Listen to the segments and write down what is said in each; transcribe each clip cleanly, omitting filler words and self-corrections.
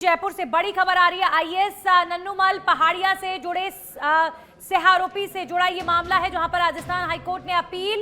जयपुर से बड़ी खबर आ रही है। आईएएस नन्नूमल पहाड़िया से जुड़े सह आरोपी से जुड़ा ये मामला है, जहां पर राजस्थान हाईकोर्ट ने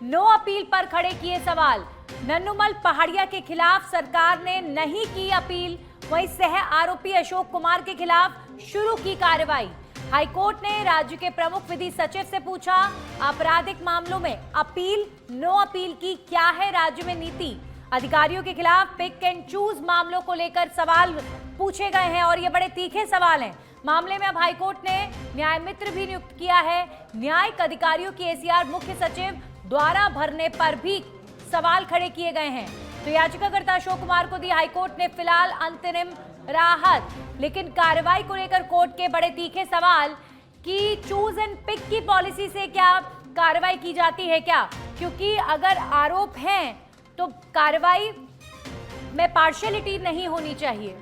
नो अपील पर खड़े किए सवाल। नन्नूमल पहाड़िया के खिलाफ सरकार ने नहीं की अपील, वहीं सह आरोपी अशोक कुमार के खिलाफ शुरू की कार्रवाई। हाईकोर्ट ने राज्य के प्रमुख विधि सचिव से पूछा, आपराधिक मामलों में अपील नो अपील की क्या है राज्य में नीति। अधिकारियों के खिलाफ पिक एंड चूज मामलों को लेकर सवाल पूछे गए हैं और ये बड़े तीखे सवाल हैं। मामले में अब हाईकोर्ट ने न्याय मित्र भी नियुक्त किया है। न्यायिक अधिकारियों की एसीआर मुख्य सचिव द्वारा भरने पर भी सवाल खड़े किए गए हैं। तो याचिकाकर्ता अशोक कुमार को दी हाईकोर्ट ने फिलहाल अंतरिम राहत, लेकिन कार्रवाई को लेकर कोर्ट के बड़े तीखे सवाल कि चूज एंड पिक की पॉलिसी से क्या कार्रवाई की जाती है क्या, क्योंकि अगर आरोप हैं तो कार्रवाई में पार्शियलिटी नहीं होनी चाहिए।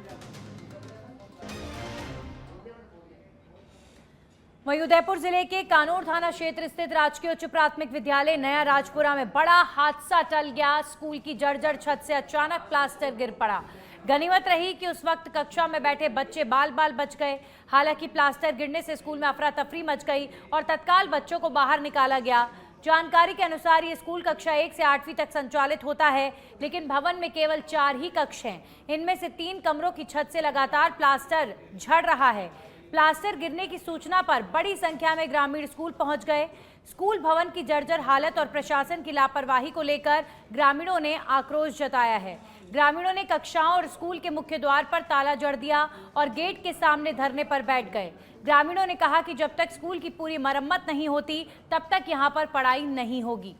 वहीं उदयपुर जिले के कानोर थाना क्षेत्र स्थित राजकीय उच्च प्राथमिक विद्यालय नया राजपुरा में बड़ा हादसा टल गया। स्कूल की जर्जर छत से अचानक प्लास्टर गिर पड़ा। गनीमत रही कि उस वक्त कक्षा में बैठे बच्चे बाल बाल बच गए। हालांकि प्लास्टर गिरने से स्कूल में अफरा तफरी मच गई और तत्काल बच्चों को बाहर निकाला गया। जानकारी के अनुसार ये स्कूल कक्षा 1 से 8वीं तक संचालित होता है, लेकिन भवन में केवल 4 ही कक्ष हैं। इनमें से 3 कमरों की छत से लगातार प्लास्टर झड़ रहा है। प्लास्टर गिरने की सूचना पर बड़ी संख्या में ग्रामीण स्कूल पहुंच गए। स्कूल भवन की जर्जर हालत और प्रशासन की लापरवाही को लेकर ग्रामीणों ने आक्रोश जताया है। ग्रामीणों ने कक्षाओं और स्कूल के मुख्य द्वार पर ताला जड़ दिया और गेट के सामने धरने पर बैठ गए। ग्रामीणों ने कहा कि जब तक स्कूल की पूरी मरम्मत नहीं होती तब तक यहां पर पढ़ाई नहीं होगी।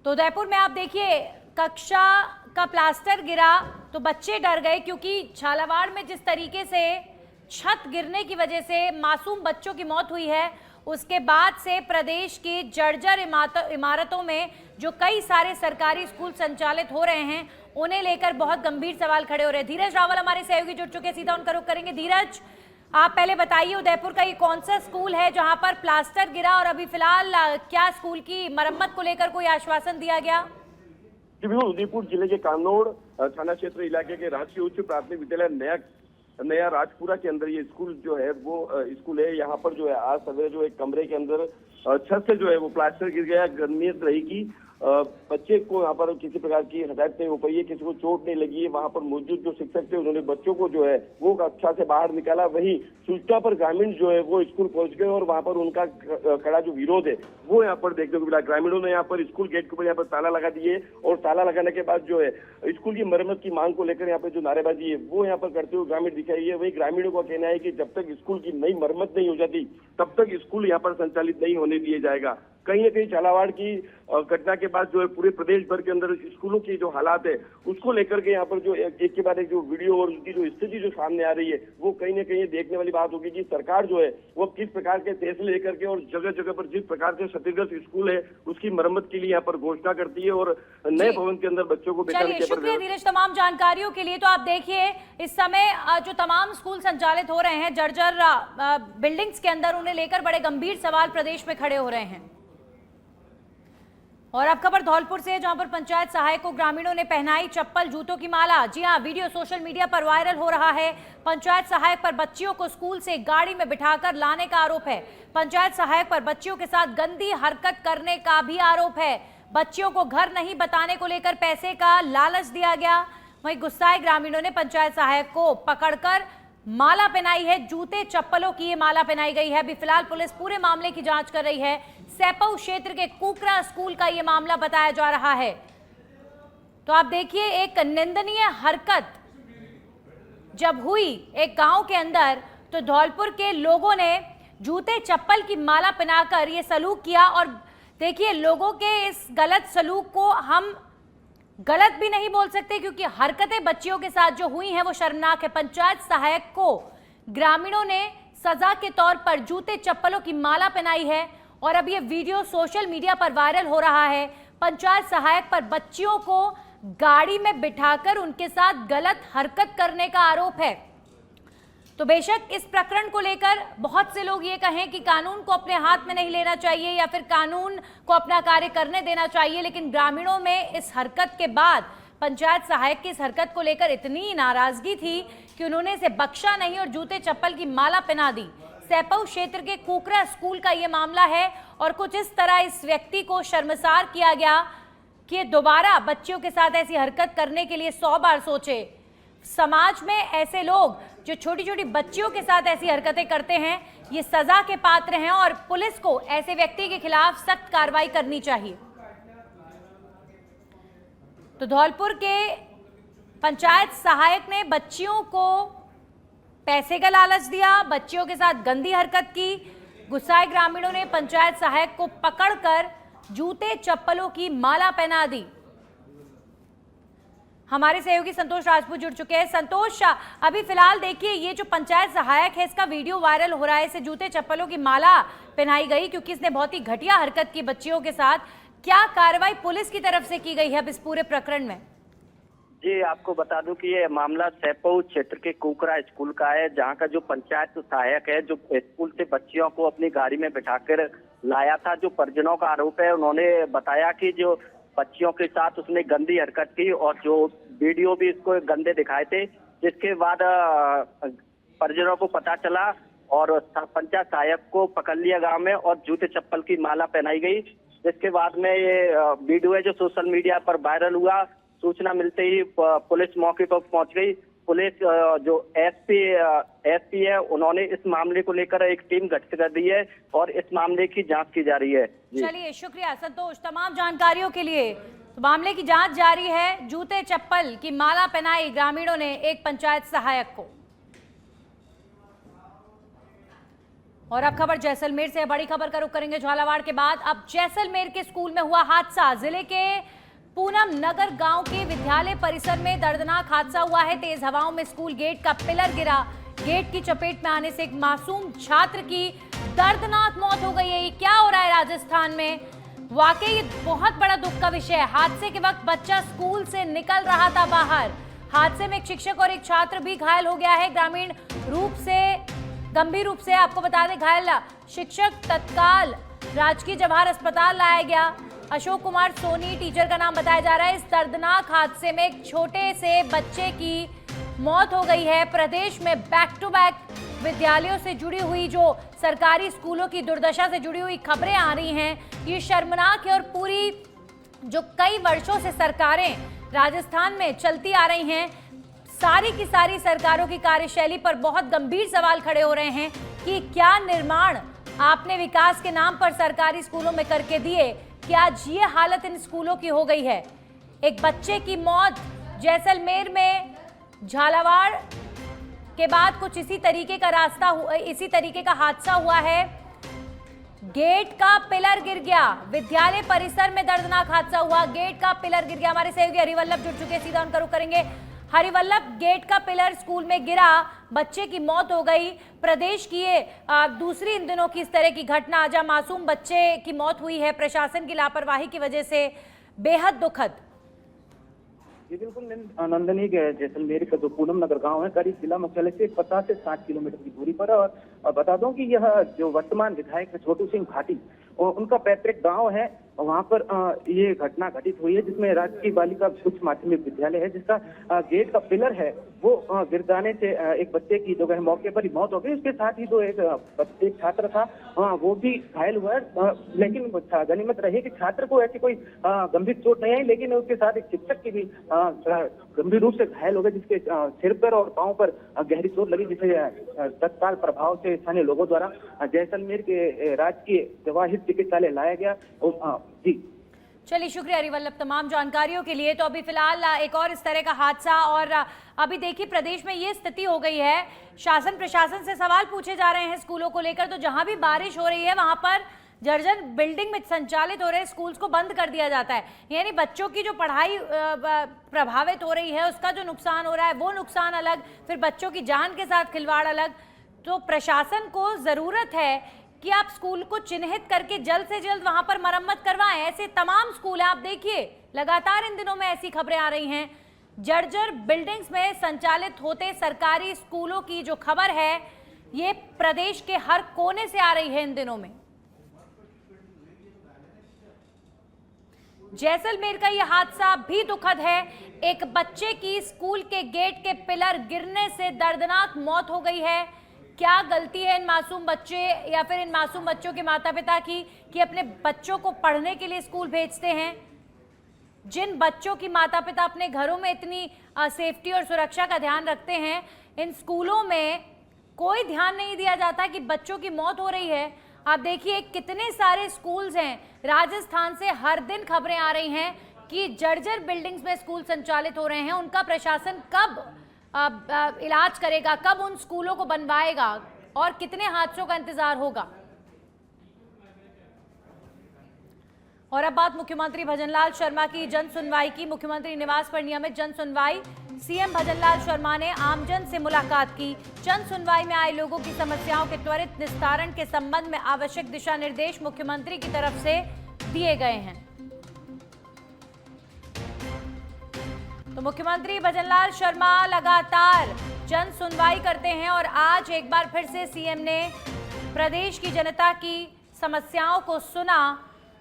तो उदयपुर में आप देखिए, कक्षा का प्लास्टर गिरा तो बच्चे डर गए, क्योंकि झालावाड़ में जिस तरीके से छत गिरने की वजह से मासूम बच्चों की मौत हुई है, उसके बाद से प्रदेश की जर्जर इमारतों में जो कई सारे सरकारी स्कूल संचालित हो रहे हैं, उन्हें लेकर बहुत गंभीर सवाल खड़े हो रहे हैं। धीरज रावल हमारे सहयोगी जुड़ चुके हैं, सीधा उनका रुख करेंगे। धीरज, आप पहले बताइए, उदयपुर का ये कौन सा स्कूल है जहां पर प्लास्टर गिरा और अभी फिलहाल क्या स्कूल की मरम्मत को लेकर कोई आश्वासन दिया गया? उदयपुर जिले के कानोड़ थाना क्षेत्र इलाके के राजकीय उच्च प्राथमिक विद्यालय नया राजपुरा के अंदर ये स्कूल जो है वो स्कूल है। यहाँ पर जो है आज सवेरे जो एक कमरे के अंदर छत से जो है वो प्लास्टर गिर गया। गनीमत रही कि बच्चे को यहाँ पर किसी प्रकार की हदायत नहीं हो पाई है, किसी को चोट नहीं लगी है। वहाँ पर मौजूद जो शिक्षक थे उन्होंने बच्चों को जो है वो कक्षा से बाहर निकाला। वहीं सूचना पर ग्रामीण जो है वो स्कूल पहुंच गए और वहाँ पर उनका कड़ा जो विरोध है वो यहाँ पर देखने को मिला। ग्रामीणों ने यहाँ पर स्कूल गेट के ऊपर यहाँ पर ताला लगा दिए और ताला लगाने के बाद जो है स्कूल की मरम्मत की मांग को लेकर यहाँ पर जो नारेबाजी है वो यहाँ पर करते हुए ग्रामीण दिखाई है। वही ग्रामीणों का कहना है कि जब तक स्कूल की नई मरम्मत नहीं हो जाती तब तक स्कूल यहाँ पर संचालित नहीं होने दिए जाएगा। कहीं न कहीं झालावाड़ की घटना के बाद जो है पूरे प्रदेश भर के अंदर स्कूलों की जो हालात है उसको लेकर के यहाँ पर जो एक के बाद एक जो वीडियो और उसकी जो स्थिति जो सामने आ रही है वो कहीं न कहीं देखने वाली बात होगी कि सरकार जो है वो किस प्रकार के फैसले लेकर के और जगह जगह पर जिस प्रकार से क्षतिग्रस्त स्कूल है उसकी मरम्मत के लिए यहाँ पर घोषणा करती है और नए भवन के अंदर बच्चों को बैठाने के। शुक्रिया धीरज तमाम जानकारियों के लिए। तो आप देखिए, इस समय जो तमाम स्कूल संचालित हो रहे हैं जर्जर बिल्डिंग्स के अंदर, उन्हें लेकर बड़े गंभीर सवाल प्रदेश में खड़े हो रहे हैं। और अब खबर धौलपुर से, जहां पर पंचायत सहायक को ग्रामीणों ने पहनाई चप्पल जूतों की माला। जी हां, वीडियो सोशल मीडिया पर वायरल हो रहा है। पंचायत सहायक पर बच्चियों को स्कूल से गाड़ी में बिठाकर लाने का आरोप है। पंचायत सहायक पर बच्चियों के साथ गंदी हरकत करने का भी आरोप है। बच्चियों को घर नहीं बताने को लेकर पैसे का लालच दिया गया। वहीं गुस्साए ग्रामीणों ने पंचायत सहायक को पकड़कर माला पहनाई है। जूते चप्पलों की ये माला पहनाई गई है। अभी फिलहाल पुलिस पूरे मामले की जांच कर रही है। सैपऊ क्षेत्र के कुकरा स्कूल का ये मामला बताया जा रहा है। तो आप देखिए, एक निंदनीय हरकत जब हुई एक गांव के अंदर, तो धौलपुर के लोगों ने जूते चप्पल की माला पहनाकर ये सलूक किया। और देखिए, लोगों के इस गलत सलूक को हम गलत भी नहीं बोल सकते, क्योंकि हरकतें बच्चियों के साथ जो हुई हैं वो शर्मनाक है। पंचायत सहायक को ग्रामीणों ने सजा के तौर पर जूते चप्पलों की माला पहनाई है और अब ये वीडियो सोशल मीडिया पर वायरल हो रहा है। पंचायत सहायक पर बच्चियों को गाड़ी में बिठाकर उनके साथ गलत हरकत करने का आरोप है। तो बेशक इस प्रकरण को लेकर बहुत से लोग ये कहें कि कानून को अपने हाथ में नहीं लेना चाहिए या फिर कानून को अपना कार्य करने देना चाहिए, लेकिन ग्रामीणों में इस हरकत के बाद पंचायत सहायक की इस हरकत को लेकर इतनी नाराजगी थी कि उन्होंने इसे बख्शा नहीं और जूते चप्पल की माला पहना दी। सैपऊ क्षेत्र के कुकरा स्कूल का ये मामला है और कुछ इस तरह इस व्यक्ति को शर्मसार किया गया कि दोबारा बच्चियों के साथ ऐसी हरकत करने के लिए 100 बार सोचे। समाज में ऐसे लोग जो छोटी छोटी बच्चियों के साथ ऐसी हरकतें करते हैं ये सजा के पात्र हैं और पुलिस को ऐसे व्यक्ति के खिलाफ सख्त कार्रवाई करनी चाहिए। तो धौलपुर के पंचायत सहायक ने बच्चियों को पैसे का लालच दिया, बच्चियों के साथ गंदी हरकत की। गुस्साए ग्रामीणों ने पंचायत सहायक को पकड़कर जूते चप्पलों की माला पहना दी। हमारे सहयोगी संतोष राजपूत जुड़ चुके हैं। संतोष, अभी फिलहाल देखिए ये जो पंचायत सहायक है इसका वीडियो वायरल हो रहा है, इसे जूते चप्पलों की माला पहनाई गई क्योंकि इसने बहुत ही घटिया हरकत की बच्चियों के साथ। क्या कार्रवाई पुलिस की तरफ से की गई है अब इस पूरे प्रकरण में? जी, आपको बता दूं कि ये मामला सैपऊ क्षेत्र के कुकरा स्कूल का है, जहां का जो पंचायत सहायक है जो स्कूल से बच्चियों को अपनी गाड़ी में बिठाकर लाया था। जो परिजनों का आरोप है, उन्होंने बताया कि जो बच्चियों के साथ उसने गंदी हरकत की और जो वीडियो भी इसको गंदे दिखाए थे, जिसके बाद परिजनों को पता चला और पंचायत सहायक को पकड़ लिया गांव में और जूते चप्पल की माला पहनाई गई। जिसके बाद में ये वीडियो है जो सोशल मीडिया पर वायरल हुआ। सूचना मिलते ही पुलिस मौके पर पहुंच गई। पुलिस जो एसपी है उन्होंने इस मामले को लेकर एक टीम गठित कर दी है और इस मामले की जांच की जा रही है। चलिए, शुक्रिया संतोष तमाम जानकारियों के लिए। तो मामले की जांच जारी है। जूते चप्पल की माला पहनाई ग्रामीणों ने एक पंचायत सहायक को। और अब खबर जैसलमेर से, बड़ी खबर का रुख करेंगे झालावाड़ के बाद। अब जैसलमेर के स्कूल में हुआ हादसा। जिले के पूनम नगर गांव के विद्यालय परिसर में दर्दनाक हादसा हुआ है। तेज हवाओं में स्कूल गेट का पिलर गिरा। गेट की चपेट में आने से एक मासूम छात्र की दर्दनाक मौत हो गई है। ये क्या हो रहा है राजस्थान में? वाकई ये बहुत बड़ा दुख का विषय है। हादसे के वक्त बच्चा स्कूल से निकल रहा था बाहर। हादसे में एक शिक्षक और एक छात्र भी घायल हो गया है। गंभीर रूप से आपको बता दें, घायल शिक्षक तत्काल राजकीय जवाहर अस्पताल लाया गया। अशोक कुमार सोनी टीचर का नाम बताया जा रहा है। इस दर्दनाक हादसे में एक छोटे से बच्चे की मौत हो गई है। प्रदेश में बैक टू बैक विद्यालयों से जुड़ी हुई, जो सरकारी स्कूलों की दुर्दशा से जुड़ी हुई खबरें आ रही हैं, ये शर्मनाक है। और पूरी जो कई वर्षों से सरकारें राजस्थान में चलती आ रही हैं, सारी की सारी सरकारों की कार्यशैली पर बहुत गंभीर सवाल खड़े हो रहे हैं कि क्या निर्माण आपने विकास के नाम पर सरकारी स्कूलों में करके दिए कि आज ये हालत इन स्कूलों की हो गई है। एक बच्चे की मौत जैसलमेर में, झालावाड़ के बाद कुछ इसी तरीके का हादसा हुआ है। गेट का पिलर गिर गया। विद्यालय परिसर में दर्दनाक हादसा हुआ, गेट का पिलर गिर गया। हमारे सहयोगी हरिवल्लभ जुड़ चुके, सीधा उनका रुख करेंगे। हरिवल्लभ, गेट का पिलर स्कूल में गिरा, बच्चे की मौत हो गई। प्रदेश की ये दूसरी इन दिनों की इस तरह की घटना जहां मासूम बच्चे की मौत हुई है प्रशासन की लापरवाही की वजह से, बेहद दुखद। ये बिल्कुल नंदनी के जैसलमेर का जो पूनम नगर गांव है, करीब जिला मुख्यालय से 50 से 60 किलोमीटर की दूरी पर है। और बता दूं कि यह जो वर्तमान विधायक छोटू सिंह भाटी उनका पैतृक गांव है। वहां पर ये घटना घटित हुई है, जिसमें राजकीय बालिका उच्च माध्यमिक विद्यालय है, जिसका गेट का पिलर है वो गिर जाने से एक बच्चे की जो है मौके पर ही मौत हो गई। उसके साथ ही जो एक छात्र था वो भी घायल हुआ है। लेकिन गनीमत रही कि छात्र को ऐसी कोई गंभीर चोट नहीं आई, लेकिन उसके साथ एक शिक्षक की भी गंभीर रूप से घायल हो गए, जिसके सिर पर और पांव पर गहरी चोट लगी, जिसे तत्काल प्रभाव से स्थानीय लोगों द्वारा जैसलमेर के राजकीय जवाहिर चिकित्सालय लाया गया। जी चलिए, शुक्रिया हरिवल्लभ तमाम जानकारियों के लिए। तो अभी फिलहाल एक और इस तरह का हादसा, और अभी देखिए प्रदेश में ये स्थिति हो गई है, शासन प्रशासन से सवाल पूछे जा रहे हैं स्कूलों को लेकर। तो जहां भी बारिश हो रही है वहां पर जर्जर बिल्डिंग में संचालित हो रहे स्कूल्स को बंद कर दिया जाता है। यानी बच्चों की जो पढ़ाई प्रभावित हो रही है उसका जो नुकसान हो रहा है वो नुकसान अलग, फिर बच्चों की जान के साथ खिलवाड़ अलग। तो प्रशासन को जरूरत है कि आप स्कूल को चिन्हित करके जल्द से जल्द वहां पर मरम्मत करवाएं। ऐसे तमाम स्कूल हैं, आप देखिए लगातार इन दिनों में ऐसी खबरें आ रही हैं जर्जर बिल्डिंग्स में संचालित होते सरकारी स्कूलों की जो खबर है ये प्रदेश के हर कोने से आ रही है इन दिनों में। जैसलमेर का यह हादसा भी दुखद है। एक बच्चे की स्कूल के गेट के पिलर गिरने से दर्दनाक मौत हो गई है। क्या गलती है इन मासूम बच्चे या फिर इन मासूम बच्चों के माता पिता की कि अपने बच्चों को पढ़ने के लिए स्कूल भेजते हैं। जिन बच्चों की माता पिता अपने घरों में इतनी सेफ्टी और सुरक्षा का ध्यान रखते हैं, इन स्कूलों में कोई ध्यान नहीं दिया जाता कि बच्चों की मौत हो रही है। आप देखिए कितने सारे स्कूल्स हैं राजस्थान से, हर दिन खबरें आ रही हैं कि जर्जर बिल्डिंग्स में स्कूल संचालित हो रहे हैं। उनका प्रशासन कब इलाज करेगा, कब उन स्कूलों को बनवाएगा और कितने हादसों का इंतजार होगा। और अब बात मुख्यमंत्री भजनलाल शर्मा की जन सुनवाई की। मुख्यमंत्री निवास पर नियमित जन सुनवाई। सीएम भजनलाल शर्मा ने आमजन से मुलाकात की। जन सुनवाई में आए लोगों की समस्याओं के त्वरित निस्तारण के संबंध में आवश्यक दिशा निर्देश मुख्यमंत्री की तरफ से दिए गए हैं। तो मुख्यमंत्री भजनलाल शर्मा लगातार जन सुनवाई करते हैं और आज एक बार फिर से सीएम ने प्रदेश की जनता की समस्याओं को सुना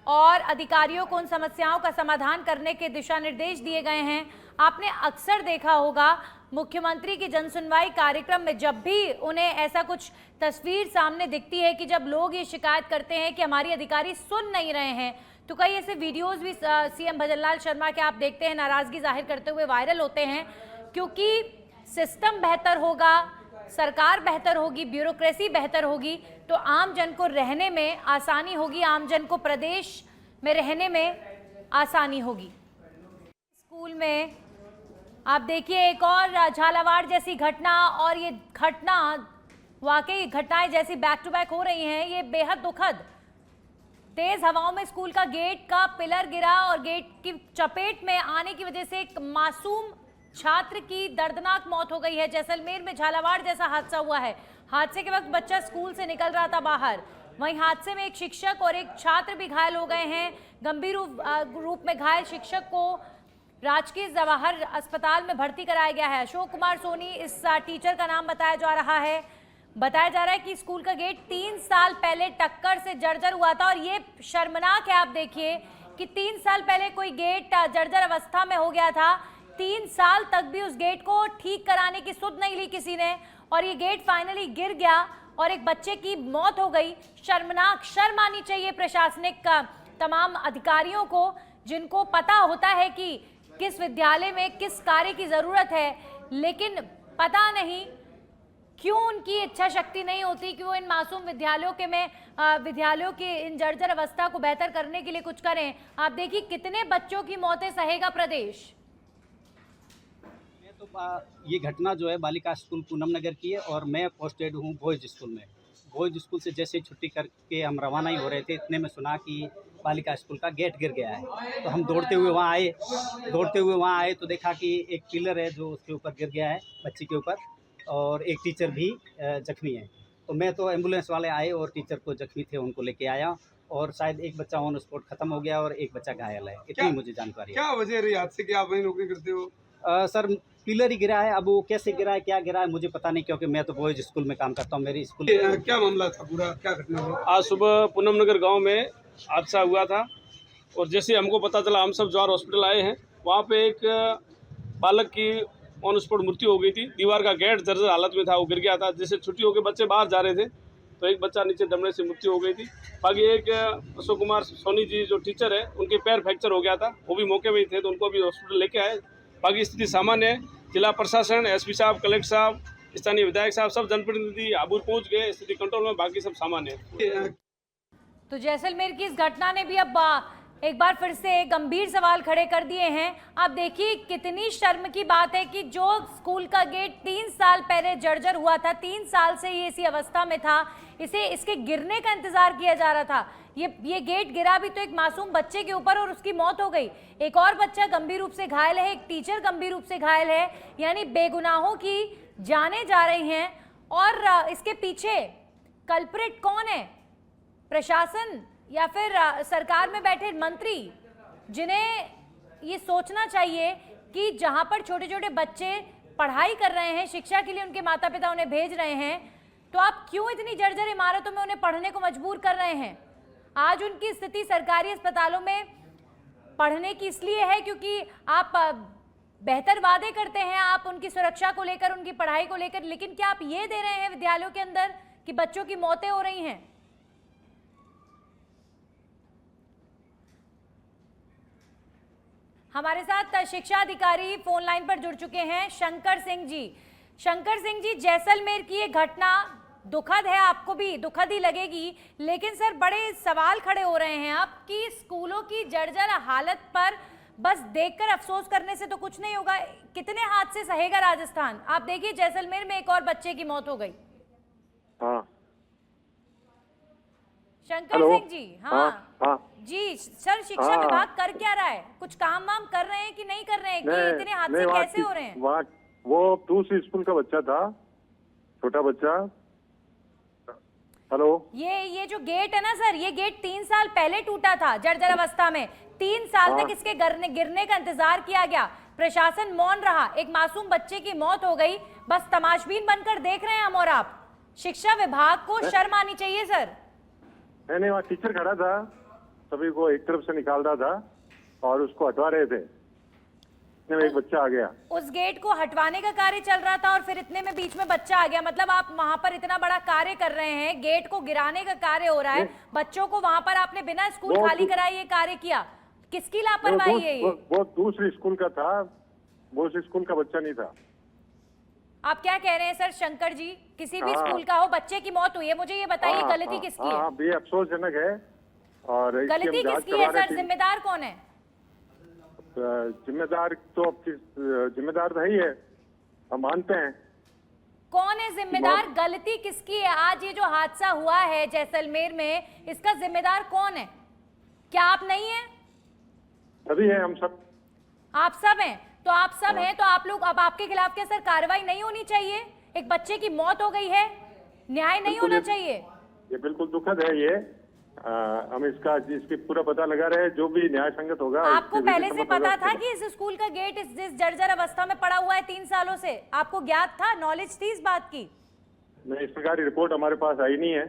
और अधिकारियों को उन समस्याओं का समाधान करने के दिशा निर्देश दिए गए हैं। आपने अक्सर देखा होगा मुख्यमंत्री की जन सुनवाई कार्यक्रम में जब भी उन्हें ऐसा कुछ तस्वीर सामने दिखती है कि जब लोग ये शिकायत करते हैं कि हमारी अधिकारी सुन नहीं रहे हैं, तो कई ऐसे वीडियोस भी सीएम भजनलाल शर्मा के आप देखते हैं नाराजगी जाहिर करते हुए वायरल होते हैं। क्योंकि सिस्टम बेहतर होगा, सरकार बेहतर होगी, ब्यूरोक्रेसी बेहतर होगी तो आम जन को रहने में आसानी होगी, आम जन को प्रदेश में रहने में आसानी होगी। स्कूल में आप देखिए एक और झालावाड़ जैसी घटना, और ये घटना वाकई घटनाएं जैसी बैक टू बैक हो रही हैं, ये बेहद दुखद। तेज हवाओं में स्कूल का गेट का पिलर गिरा और गेट की चपेट में आने की वजह से एक मासूम छात्र की दर्दनाक मौत हो गई है। जैसलमेर में झालावाड़ जैसा हादसा हुआ है। हादसे के वक्त बच्चा स्कूल से निकल रहा था बाहर। वहीं हादसे में एक शिक्षक और एक छात्र भी घायल हो गए हैं। गंभीर रूप में घायल शिक्षक को राजकीय जवाहर अस्पताल में भर्ती कराया गया है। अशोक कुमार सोनी इस टीचर का नाम बताया जा रहा है। बताया जा रहा है कि स्कूल का गेट 3 साल पहले टक्कर से जर्जर हुआ था और ये शर्मनाक है। आप देखिए कि 3 साल पहले कोई गेट जर्जर अवस्था में हो गया था। 3 साल तक भी उस गेट को ठीक कराने की सुध नहीं ली किसी ने और ये गेट फाइनली गिर गया और एक बच्चे की मौत हो गई। शर्मनाक, शर्म आनी चाहिए प्रशासनिक तमाम अधिकारियों को, जिनको पता होता है कि किस विद्यालय में किस कार्य की जरूरत है, लेकिन पता नहीं क्यों उनकी इच्छा शक्ति नहीं होती कि वो इन मासूम विद्यालयों की इन जर्जर अवस्था को बेहतर करने के लिए कुछ करें। आप देखिए कितने बच्चों की मौतें सहेगा प्रदेश। तो ये घटना जो है बालिका स्कूल पूनम नगर की है और मैं पोस्टेड हूँ बॉयज स्कूल में। बॉयज स्कूल से जैसे छुट्टी करके हम रवाना ही हो रहे थे, इतने में सुना कि बालिका स्कूल का गेट गिर गया है। तो हम दौड़ते हुए वहाँ आए तो देखा कि एक पिलर है जो उसके ऊपर गिर गया है बच्ची के ऊपर, और एक टीचर भी जख्मी है। तो मैं तो एम्बुलेंस वाले आए और टीचर को जख्मी थे उनको लेके आया और शायद एक बच्चा ऑन स्पॉट खत्म हो गया और एक बच्चा घायल है। इतनी मुझे जानकारी है। क्या वजह रही हादसे की, आप वहीं नौकरी करते हो? सर पिलर ही गिरा है, अब वो कैसे गिरा है क्या गिरा है मुझे पता नहीं, क्योंकि मैं तो बॉयज स्कूल में काम करता हूँ। मेरी स्कूल क्या मामला था पूरा, क्या घटना हुई? आज सुबह पूनम नगर गांव में हादसा हुआ था और जैसे हमको पता चला हम सब जवाहर हॉस्पिटल आए हैं। वहाँ पे एक बालक की ऑन स्पॉट मृत्यु हो गई थी। दीवार का गेट जर्जर हालत में था, वो गिर गया था। जैसे छुट्टी होकर बच्चे बाहर जा रहे थे तो एक बच्चा नीचे दबने से मृत्यु हो गई थी। बाकी एक अशोक कुमार सोनी जी जो टीचर है उनके पैर फ्रैक्चर हो गया था, वो भी मौके पर ही थे तो उनको भी हॉस्पिटल लेके आए। बाकी स्थिति सामान्य है। जिला प्रशासन, एसपी साहब, कलेक्टर साहब, स्थानीय विधायक साहब सब जनप्रतिनिधि आबूर पहुंच गए, स्थिति कंट्रोल में, बाकी सब सामान्य है। तो जैसलमेर की इस घटना ने भी अब एक बार फिर से गंभीर सवाल खड़े कर दिए हैं। आप देखिए कितनी शर्म की बात है कि जो स्कूल का गेट 3 साल पहले जर्जर हुआ था, 3 साल से ये इसी अवस्था में था, इसके गिरने का इंतजार किया जा रहा था। ये गेट गिरा भी तो एक मासूम बच्चे के ऊपर और उसकी मौत हो गई। एक और बच्चा गंभीर रूप से घायल है, एक टीचर गंभीर रूप से घायल है, यानी बेगुनाहों की जानें जा रही हैं। और इसके पीछे कल्प्रिट कौन है? प्रशासन या फिर सरकार में बैठे मंत्री, जिन्हें ये सोचना चाहिए कि जहां पर छोटे छोटे बच्चे पढ़ाई कर रहे हैं, शिक्षा के लिए उनके माता पिता उन्हें भेज रहे हैं, तो आप क्यों इतनी जर्जर इमारतों में उन्हें पढ़ने को मजबूर कर रहे हैं? आज उनकी स्थिति सरकारी अस्पतालों में पढ़ने की इसलिए है क्योंकि आप बेहतर वादे करते हैं, आप उनकी सुरक्षा को लेकर, उनकी पढ़ाई को लेकर, लेकिन क्या आप ये दे रहे हैं विद्यालयों के अंदर कि बच्चों की मौतें हो रही हैं? हमारे साथ शिक्षा अधिकारी फोन लाइन पर जुड़ चुके हैं, शंकर सिंह जी। शंकर सिंह जी, जैसलमेर की ये घटना दुखद है, आपको भी दुखद ही लगेगी, लेकिन सर बड़े सवाल खड़े हो रहे हैं आप कि स्कूलों की जर्जर हालत पर बस देखकर अफसोस करने से तो कुछ नहीं होगा। कितने हादसे सहेगा राजस्थान? आप देखिए, जैसलमेर में एक और बच्चे की मौत हो गई। हाँ शंकर सिंह जी, हाँ जी सर, शिक्षा विभाग कर क्या रहा है? कुछ काम वाम कर रहे हैं कि नहीं कर रहे हैं कि इतने हादसे कैसे हो रहे हैं? वहाँ वो दूसरी स्कूल का बच्चा था, छोटा बच्चा। हेलो, ये जो गेट है ना सर, ये गेट 3 साल पहले टूटा था जर्जर अवस्था में। 3 साल तक इसके गिरने का इंतजार किया गया, प्रशासन मौन रहा, एक मासूम बच्चे की मौत हो गई, बस तमाशबीन बनकर देख रहे हैं हम और आप। शिक्षा विभाग को शर्म आनी चाहिए सर। नहीं, वहाँ टीचर खड़ा था, सभी को एक तरफ से निकाल रहा था और उसको हटवा रहे थे, इतने में एक बच्चा आ गया। उस गेट को हटवाने का कार्य चल रहा था और फिर इतने में बीच में बच्चा आ गया। मतलब आप वहां पर इतना बड़ा कार्य कर रहे हैं, गेट को गिराने का कार्य हो रहा है, बच्चों को वहां पर आपने बिना स्कूल खाली कराए ये कार्य किया। किसकी लापरवाही है ये? वो दूसरी स्कूल का था, वो उस स्कूल का बच्चा नहीं था। आप क्या कह रहे हैं सर शंकर जी? किसी भी स्कूल का हो, बच्चे की मौत हुई है, मुझे ये बताइए गलती किसकी है? ये अफसोसजनक है। और गलती किसकी है सर? जिम्मेदार कौन है? जिम्मेदार तो जिम्मेदार तो ही है, हम मानते हैं। कौन है जिम्मेदार? गलती किसकी है? आज ये जो हादसा हुआ है जैसलमेर में, इसका जिम्मेदार कौन है? क्या आप नहीं है? सभी है, हम सब। आप सब हैं? तो आप सब हैं तो आप लोग, अब आपके खिलाफ क्या सर कार्रवाई नहीं होनी चाहिए? एक बच्चे की मौत हो गई है, न्याय नहीं होना चाहिए? ये बिल्कुल दुखद है। ये हम इसकी पूरा पता लगा रहे हैं, जो भी न्याय संगत होगा। आपको पहले से पता था कि इस स्कूल का गेट इस जर्जर अवस्था में पड़ा हुआ है 3 सालों से? आपको ज्ञात था, नॉलेज थी इस बात की? नहीं, इस प्रकार की रिपोर्ट हमारे पास आई नहीं है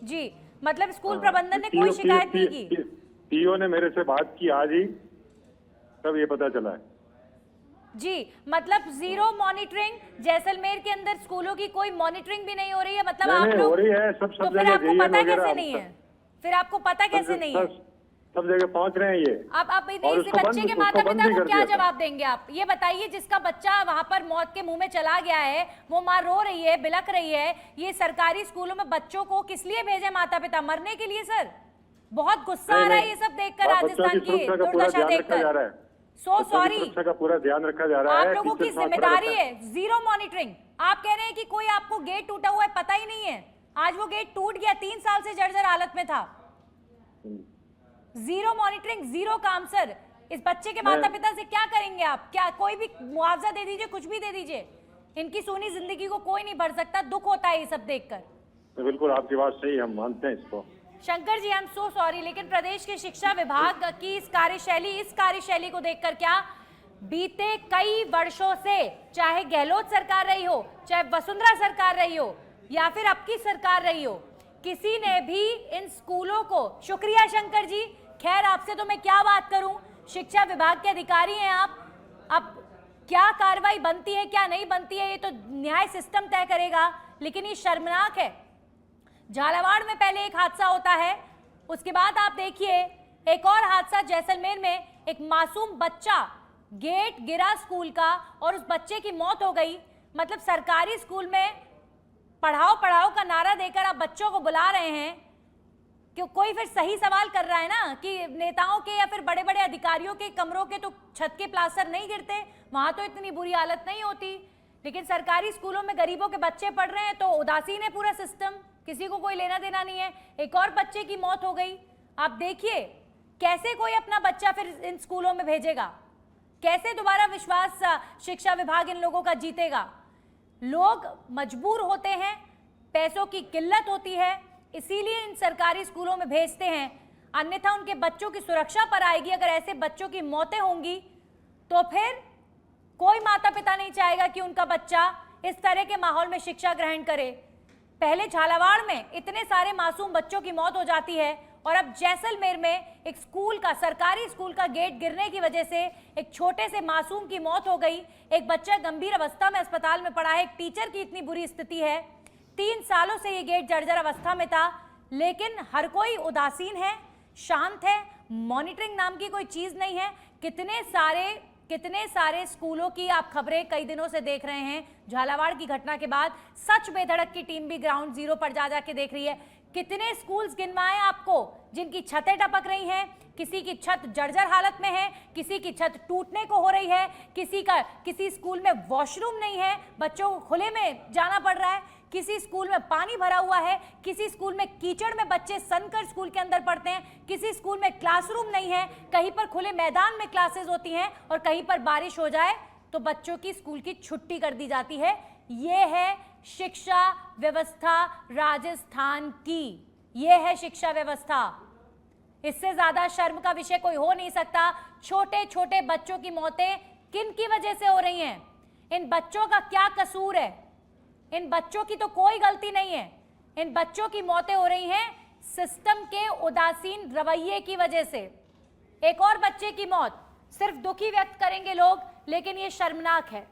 जी। मतलब स्कूल प्रबंधन ने कोई शिकायत नहीं की? पीओ ने मेरे से बात की आज ही, तब ये पता चला है जी। मतलब जीरो मॉनिटरिंग, जैसलमेर के अंदर स्कूलों की कोई मॉनिटरिंग भी नहीं हो रही है? मतलब आप लोग हो रही है, सब तो फिर आपको पता कैसे नहीं है? फिर आपको पता कैसे नहीं है? सब जगह पहुंच रहे हैं ये। अब इस बच्चे के माता पिता को क्या जवाब देंगे आप? ये बताइए, जिसका बच्चा वहां पर मौत के मुंह में चला गया है, वो माँ रो रही है, बिलक रही है, ये सरकारी स्कूलों में बच्चों को किस लिए भेजे माता पिता? मरने के लिए सर? बहुत गुस्सा आ रहा है ये सब देखकर, राजस्थान की दुर्दशा देखकर। सो सॉरी, का पूरा ध्यान रखा जा रहा है। आप लोगों की जिम्मेदारी है, जीरो मॉनिटरिंग। आप कह रहे हैं कि कोई आपको गेट टूटा हुआ है पता ही नहीं है। आज वो गेट टूट गया, 3 साल से जर्जर हालत में था। जीरो मॉनिटरिंग, जीरो काम सर। इस बच्चे के माता पिता से क्या करेंगे आप? क्या कोई भी मुआवजा दे दीजिए, कुछ भी दे दीजिए, इनकी सूनी जिंदगी को कोई नहीं भर सकता। दुख होता है ये सब देखकर। बिल्कुल आपकी बात सही, हम मानते हैं इसको। Shankar ji, I am so sorry, लेकिन प्रदेश के शिक्षा विभाग की इस कार्यशैली को देखकर क्या बीते कई वर्षों से, चाहे गहलोत सरकार रही हो, चाहे वसुंधरा सरकार रही हो, या फिर अब की सरकार रही हो, किसी ने भी इन स्कूलों को, शुक्रिया शंकर जी, खैर आपसे तो मैं क्या बात करूं, शिक्षा विभाग के अधिकारी हैं आप। अब क्या कार्रवाई बनती है क्या नहीं बनती है ये तो न्याय सिस्टम तय करेगा, लेकिन ये शर्मनाक है। झालावाड़ में पहले एक हादसा होता है, उसके बाद आप देखिए एक और हादसा जैसलमेर में, एक मासूम बच्चा, गेट गिरा स्कूल का और उस बच्चे की मौत हो गई। मतलब सरकारी स्कूल में पढ़ाओ पढ़ाओ का नारा देकर आप बच्चों को बुला रहे हैं। क्यों कोई फिर सही सवाल कर रहा है ना कि नेताओं के या फिर बड़े बड़े अधिकारियों के कमरों के तो छत के प्लास्टर नहीं गिरते, वहां तो इतनी बुरी हालत नहीं होती, लेकिन सरकारी स्कूलों में गरीबों के बच्चे पढ़ रहे हैं तो उदासीन है पूरा सिस्टम, किसी को कोई लेना देना नहीं है। एक और बच्चे की मौत हो गई। आप देखिए कैसे कोई अपना बच्चा फिर इन स्कूलों में भेजेगा, कैसे दोबारा विश्वास शिक्षा विभाग इन लोगों का जीतेगा। लोग मजबूर होते हैं, पैसों की किल्लत होती है, इसीलिए इन सरकारी स्कूलों में भेजते हैं। अन्यथा उनके बच्चों की सुरक्षा पर आएगी। अगर ऐसे बच्चों की मौतें होंगी तो फिर कोई माता पिता नहीं चाहेगा कि उनका बच्चा इस तरह के माहौल में शिक्षा ग्रहण करे। पहले झालावाड़ में इतने सारे मासूम बच्चों की मौत हो जाती है और अब जैसलमेर में एक स्कूल का, सरकारी स्कूल का गेट गिरने की वजह से एक छोटे से मासूम की मौत हो गई। एक बच्चा गंभीर अवस्था में अस्पताल में पड़ा है। एक टीचर की इतनी बुरी स्थिति है। 3 सालों से ये गेट जर्जर अवस्था में था, लेकिन हर कोई उदासीन है, शांत है। मॉनिटरिंग नाम की कोई चीज नहीं है। कितने सारे स्कूलों की आप खबरें कई दिनों से देख रहे हैं। झालावाड़ की घटना के बाद सच बेधड़क की टीम भी ग्राउंड जीरो पर जा जाके देख रही है। कितने स्कूल्स गिनवाएं आपको जिनकी छतें टपक रही हैं, किसी की छत जर्जर हालत में है, किसी की छत टूटने को हो रही है, किसी स्कूल में वॉशरूम नहीं है, बच्चों को खुले में जाना पड़ रहा है, किसी स्कूल में पानी भरा हुआ है, किसी स्कूल में कीचड़ में बच्चे सनकर स्कूल के अंदर पढ़ते हैं, किसी स्कूल में क्लासरूम नहीं है, कहीं पर खुले मैदान में क्लासेस होती हैं और कहीं पर बारिश हो जाए तो बच्चों की स्कूल की छुट्टी कर दी जाती है। ये है शिक्षा व्यवस्था राजस्थान की, ये है शिक्षा व्यवस्था। इससे ज्यादा शर्म का विषय कोई हो नहीं सकता। छोटे छोटे बच्चों की मौतें किन की वजह से हो रही हैं? इन बच्चों का क्या कसूर है? इन बच्चों की तो कोई गलती नहीं है। इन बच्चों की मौतें हो रही हैं सिस्टम के उदासीन रवैये की वजह से। एक और बच्चे की मौत, सिर्फ दुखी व्यक्त करेंगे लोग, लेकिन ये शर्मनाक है।